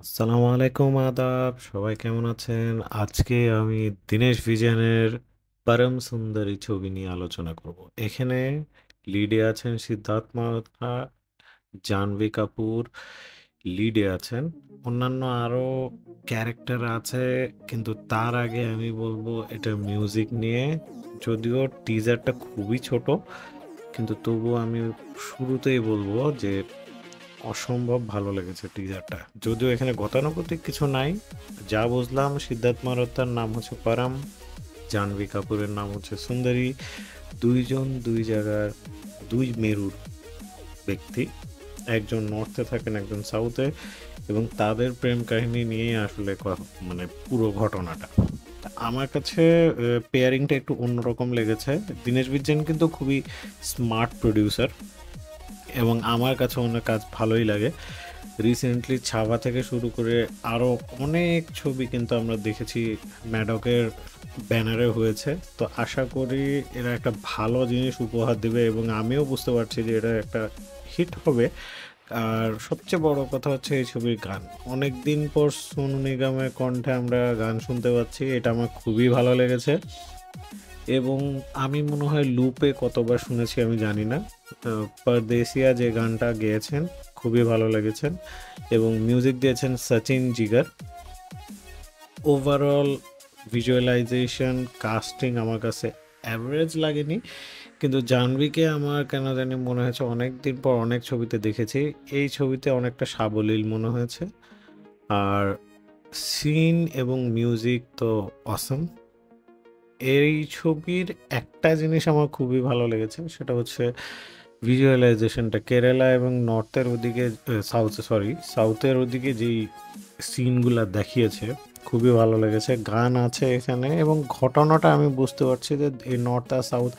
আসসালামু আলাইকুম আদাব, সবাই কেমন আছেন? আজকে আমি দীনেশ ভিজনের পরম সুন্দরী ছবি নিয়ে আলোচনা করব। এখানে লিডে আছেন সিদ্ধার্থ মালহোত্রা, জাহ্নবী কাপুর লিডে আছেন। অন্যান্য আরো ক্যারেক্টার আছে, কিন্তু তার আগে আমি বলবো এটা মিউজিক নিয়ে। যদিও টিজারটা খুবই ছোট, কিন্তু তবুও আমি শুরুতেই বলবো যে অসম্ভব ভালো লেগেছে টিজারটা। যদিও এখানে গতানুগতিক কিছু নাই, যা বুঝলাম সিদ্ধার্থ মালহোত্রার নাম হচ্ছে পরম, জাহ্নবী কাপুরের নাম হচ্ছে সুন্দরী। দুইজন দুই জায়গার দুই মেরুর ব্যক্তি, একজন নর্থে থাকেন একজন সাউথে, এবং তাদের প্রেম কাহিনী নিয়ে আসলে মানে পুরো ঘটনাটা। তা আমার কাছে পেয়ারিংটা একটু অন্যরকম লেগেছে। দীনেশ বিজন কিন্তু খুবই স্মার্ট প্রডিউসার, এবং আমার কাছে ওনার কাজ ভালোই লাগে। রিসেন্টলি ছাবা থেকে শুরু করে আরও অনেক ছবি কিন্তু আমরা দেখেছি ম্যাডকের ব্যানারে হয়েছে। তো আশা করি এরা একটা ভালো জিনিস উপহার দেবে, এবং আমিও বুঝতে পারছি যে এটা একটা হিট হবে। আর সবচেয়ে বড় কথা হচ্ছে এই ছবির গান। অনেক দিন পর সোনু নিগমের কণ্ঠে আমরা গান শুনতে পাচ্ছি, এটা আমার খুবই ভালো লেগেছে। এবং আমি মনে হয় লুপে কতবার শুনেছি আমি জানি না। পরদেশিয়া যে গানটা গেয়েছেন খুবই ভালো লেগেছেন, এবং মিউজিক দিয়েছেন সচিন জিগার। ওভারঅল ভিজুয়ালাইজেশন, কাস্টিং আমার কাছে অ্যাভারেজ লাগেনি, কিন্তু জাহ্নবীকে আমার কেন জানি মনে হয়েছে অনেক দিন পর অনেক ছবিতে দেখেছি, এই ছবিতে অনেকটা সাবলীল মনে হয়েছে। আর সিন এবং মিউজিক তো অসম। এই ছবির একটা জিনিস আমার খুবই ভালো লেগেছে, সেটা হচ্ছে ভিজুয়ালাইজেশনটা। কেরালা এবং নর্থের ওদিকে, সাউথের ওদিকে যেই সিনগুলা দেখিয়েছে খুবই ভালো লেগেছে। গান আছে এখানে, এবং ঘটনাটা আমি বুঝতে পারছি যে এই নর্থ আর সাউথ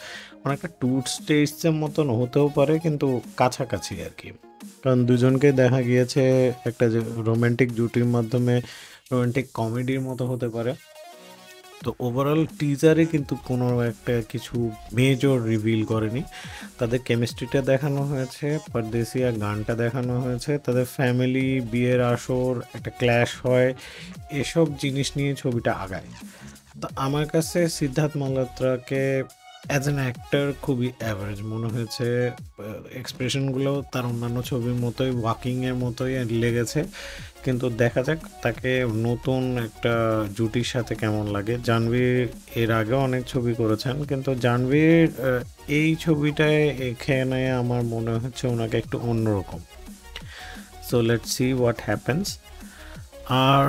অনেকটা ট্যুর স্টেটসের মতন হতেও পারে, কিন্তু কাছাকাছি আর কি। কারণ দুজনকে দেখা গিয়েছে একটা যে রোমান্টিক জুটির মাধ্যমে রোমান্টিক কমেডির মতো হতে পারে। তো ওভারঅল টিজারে কিন্তু কোনো একটা কিছু মেজর রিভিল করেনি। তাদের কেমিস্ট্রিটা দেখানো হয়েছে, পরদেশিয়া গানটা দেখানো হয়েছে, তাদের ফ্যামিলি, বিয়ের আসর, একটা ক্ল্যাশ হয়, এসব জিনিস নিয়ে ছবিটা আগায়। তো আমার কাছে সিদ্ধার্থ মালহোত্রাকে অ্যাজ অ্যান অ্যাক্টর খুবই অ্যাভারেজ মনে হয়েছে। এক্সপ্রেশনগুলো তার অন্যান্য ছবির মতোই, ওয়াকিংয়ের মতোই লেগেছে। কিন্তু দেখা যাক তাকে নতুন একটা জুটির সাথে কেমন লাগে। জাহ্নবী এর আগেও অনেক ছবি করেছেন, কিন্তু জাহ্নবীর এই ছবিটায় এখানে আমার মনে হচ্ছে ওনাকে একটু অন্যরকম। So let's see what happens. আর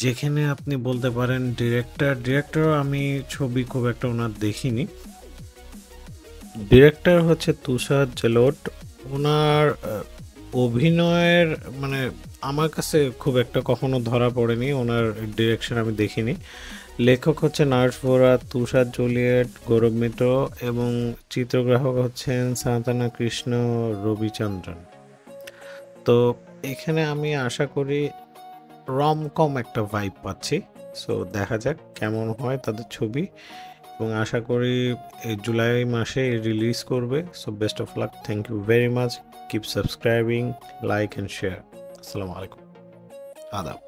যেখানে আপনি বলতে পারেন ডিরেক্টর আমি ছবি খুব একটা ওনার দেখিনি। ডিরেক্টর হচ্ছে তুষার জেলোট। ওনার অভিনয়ের মানে আমার কাছে খুব একটা কখনো ধরা পড়েনি, ওনার ডিরেকশন আমি দেখিনি। লেখক হচ্ছে নার্স ভোরা, তুষার জুলিয়েট, গৌরব মিত্র, এবং চিত্রগ্রাহক হচ্ছেন সান্তানা কৃষ্ণ রবিচন্দ্রন। তো এখানে আমি আশা করি রমকম একটা ভাইব পাচ্ছি। সো দেখা যাক কেমন হয় তাদের ছবি, এবং আশা করি এই জুলাই মাসে রিলিজ করবে। So best of luck, thank you very much, keep subscribing, like and share. আসসালামু আলাইকুম, আদাব।